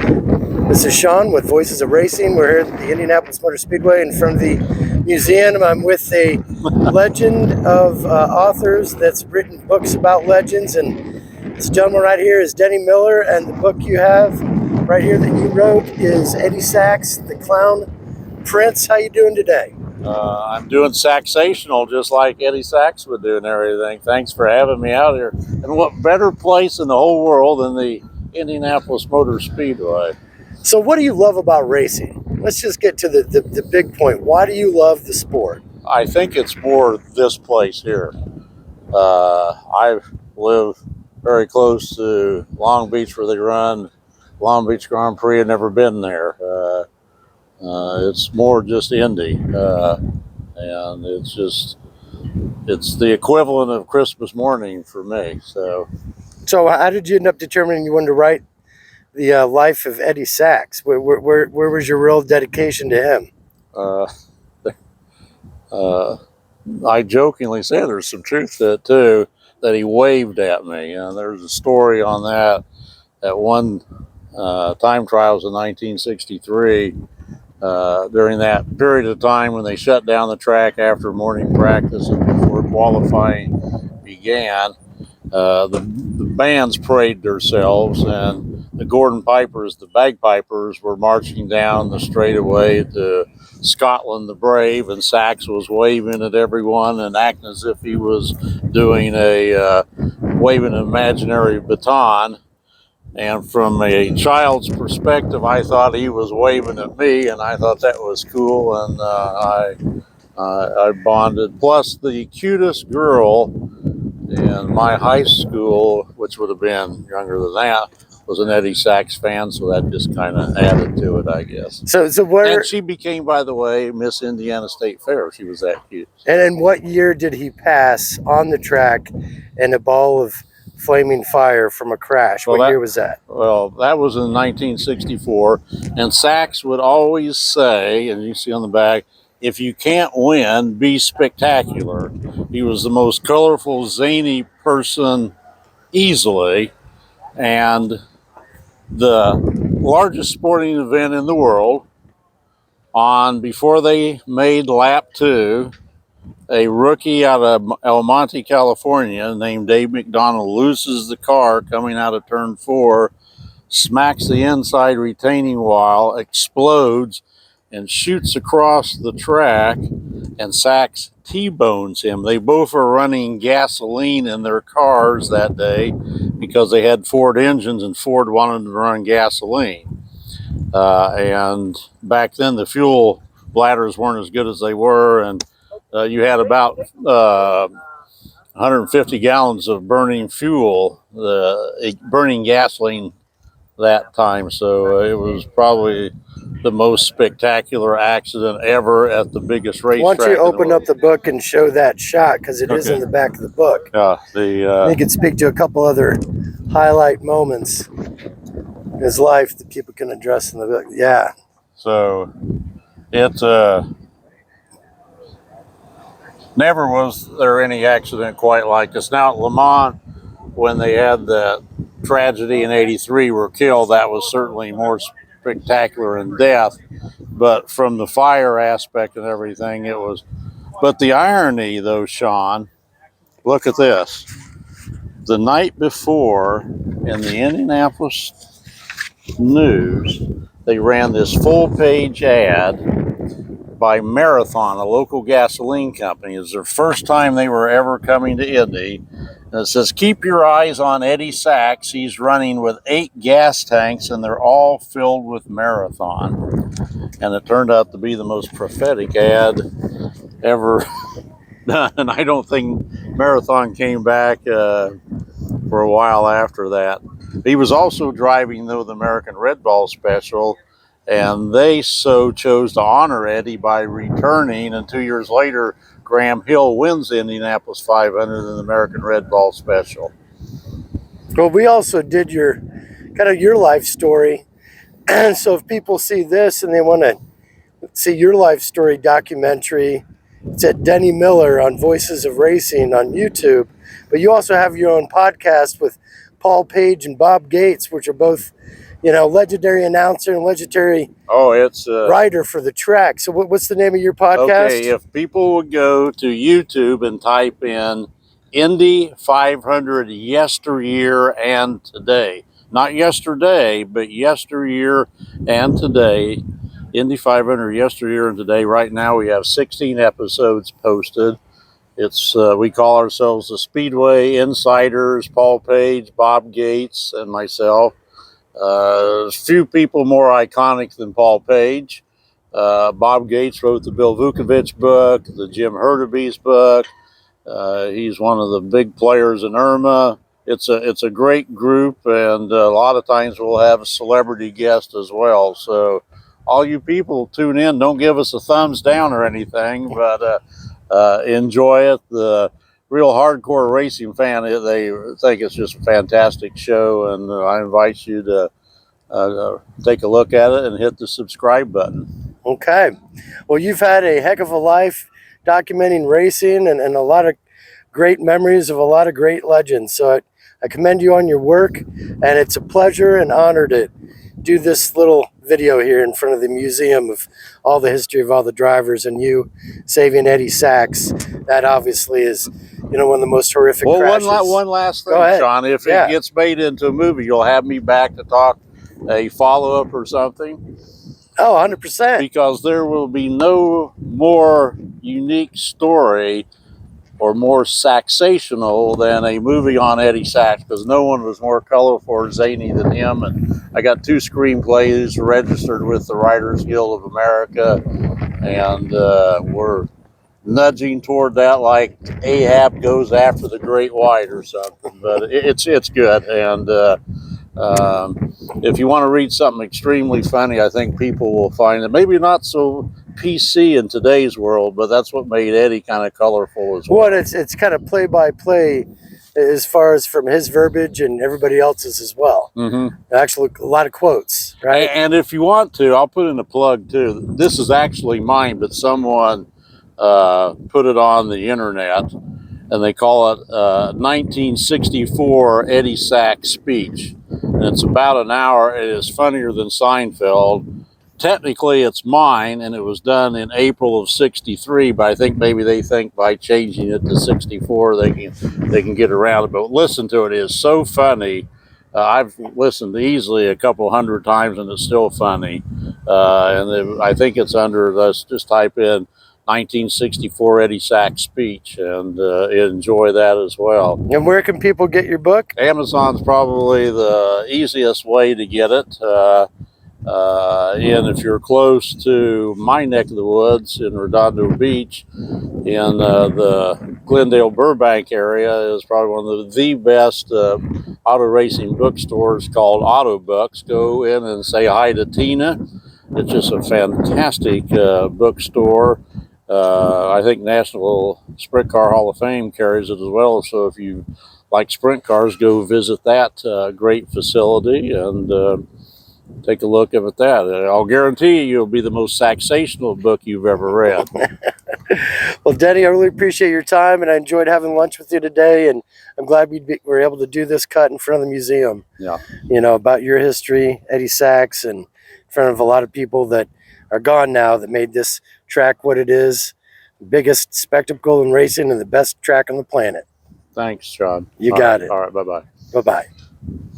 This is Sean with Voices of Racing. We're here at the Indianapolis Motor Speedway in front of the museum. I'm with a legend of authors that's written books about legends, and this gentleman right here is Denny Miller, and the book you have right here that you wrote is Eddie Sachs, the Clown Prince. How you doing today? I'm doing Saxational just like Eddie Sachs would do and everything. Thanks for having me out here. And what better place in the whole world than the Indianapolis Motor Speedway? So what do you love about racing? Let's just get to the big point. Why do you love the sport? I think it's more this place here. I live very close to Long Beach where they run Long Beach Grand Prix. I've never been there. It's more just Indy. And it's the equivalent of Christmas morning for me. So how did you end up determining you wanted to write the life of Eddie Sachs? Where was your real dedication to him? I jokingly say there's some truth to it too, that he waved at me. There's a story on that at one time trials in 1963. During that period of time when they shut down the track after morning practice and before qualifying began, the bands parade themselves, and the Gordon Pipers, the bagpipers, were marching down the straightaway to Scotland the Brave, and Sachs was waving at everyone and acting as if he was doing waving an imaginary baton. And from a child's perspective, I thought he was waving at me, and I thought that was cool, and I bonded. Plus, the cutest girl in my high school, which would have been younger than that, was an Eddie Sachs fan, so that just kind of added to it, I guess. And she became, by the way, Miss Indiana State Fair. She was that cute. And in what year did he pass on the track in a ball of flaming fire from a crash? What year was that? Well, that was in 1964. And Sachs would always say, and you see on the back, if you can't win, be spectacular. He was the most colorful, zany person easily. And the largest sporting event in the world, before they made lap 2, a rookie out of El Monte, California, named Dave McDonald, loses the car coming out of turn 4, smacks the inside retaining wall, explodes, and shoots across the track, and Sachs T-bones him. They both were running gasoline in their cars that day because they had Ford engines, and Ford wanted to run gasoline. And back then, the fuel bladders weren't as good as they were, and you had about 150 gallons of burning fuel, burning gasoline that time. So it was probably the most spectacular accident ever at the biggest racetrack. Why don't you open up the book and show that shot, because it is in the back of the book. You can speak to a couple other highlight moments in his life that people can address in the book. Yeah. So it's never was there any accident quite like this. Now at Le Mans, when they had the tragedy in '83 were killed, that was certainly more spectacular in death. But from the fire aspect and everything, it was. But the irony, though, Sean, look at this. The night before, in the Indianapolis News, they ran this full-page ad by Marathon, a local gasoline company. It was their first time they were ever coming to Indy. And it says, keep your eyes on Eddie Sachs. He's running with 8 gas tanks, and they're all filled with Marathon. And it turned out to be the most prophetic ad ever done. And I don't think Marathon came back for a while after that. He was also driving, though, the American Red Ball Special, and they so chose to honor Eddie by returning, and 2 years later, Graham Hill wins the Indianapolis 500 in the American Red Ball Special. Well, we also did your life story. So if people see this and they want to see your life story documentary, it's at Denny Miller on Voices of Racing on YouTube. But you also have your own podcast with Paul Page and Bob Gates, which are both legendary announcer and legendary Oh, it's writer for the track. So what's the name of your podcast? okay. If people would go to YouTube and type in Indy 500 Yesteryear and Today, not yesterday, but yesteryear and today, Indy 500 Yesteryear and Today. Right now we have 16 episodes posted. It's we call ourselves the Speedway Insiders, Paul Page, Bob Gates, and myself. Few people more iconic than Paul Page. Bob Gates wrote the Bill Vukovich book, the Jim Hurtubise book. He's one of the big players in IRMA. It's a great group, and a lot of times we'll have a celebrity guest as well. So all you people tune in. Don't give us a thumbs down or anything, but enjoy it. The real hardcore racing fan, they think it's just a fantastic show, and I invite you to take a look at it and hit the subscribe button. Okay. Well, you've had a heck of a life documenting racing and a lot of great memories of a lot of great legends. So I commend you on your work, and it's a pleasure and honor to do this little video here in front of the museum of all the history of all the drivers and you saving Eddie Sachs. That obviously is, one of the most horrific crashes. One last thing, Sean. If it gets made into a movie, you'll have me back to talk a follow-up or something. Oh, 100%. Because there will be no more unique story or more Saxational than a movie on Eddie Sachs, because no one was more colorful or zany than him. And I got 2 screenplays registered with the Writers Guild of America, and we're nudging toward that like Ahab goes after the Great White or something. But it's good, and if you want to read something extremely funny, I think people will find it maybe not so PC in today's world, but that's what made Eddie kind of colorful as well. Well, it's kind of play-by-play as far as from his verbiage and everybody else's as well. Mm-hmm. Actually, a lot of quotes, right? And if you want to, I'll put in a plug too. This is actually mine, but someone put it on the internet, and they call it 1964 Eddie Sachs speech. And it's about an hour. It is funnier than Seinfeld. Technically, it's mine, and it was done in April of '63. But I think maybe they think by changing it to '64, they can get around it. But listen to it; it is so funny. I've listened easily a couple hundred times, and it's still funny. I think it's under. Let's just type in 1964 Eddie Sachs speech and enjoy that as well. And where can people get your book? Amazon's probably the easiest way to get it. And if you're close to my neck of the woods in Redondo Beach, in the Glendale Burbank area, is probably one of the best auto racing bookstores called Auto Books. Go in and say hi to Tina. It's just a fantastic bookstore. I think National Sprint Car Hall of Fame carries it as well. So if you like sprint cars, go visit that great facility and take a look at that. I'll guarantee you'll be the most Saxational book you've ever read. Well, Denny, I really appreciate your time, and I enjoyed having lunch with you today, and I'm glad we were able to do this cut in front of the museum. Yeah. About your history, Eddie Sachs, and in front of a lot of people that are gone now that made this track what it is, the biggest spectacle in racing and the best track on the planet. Thanks, Sean. You got it. All right, bye-bye. Bye-bye.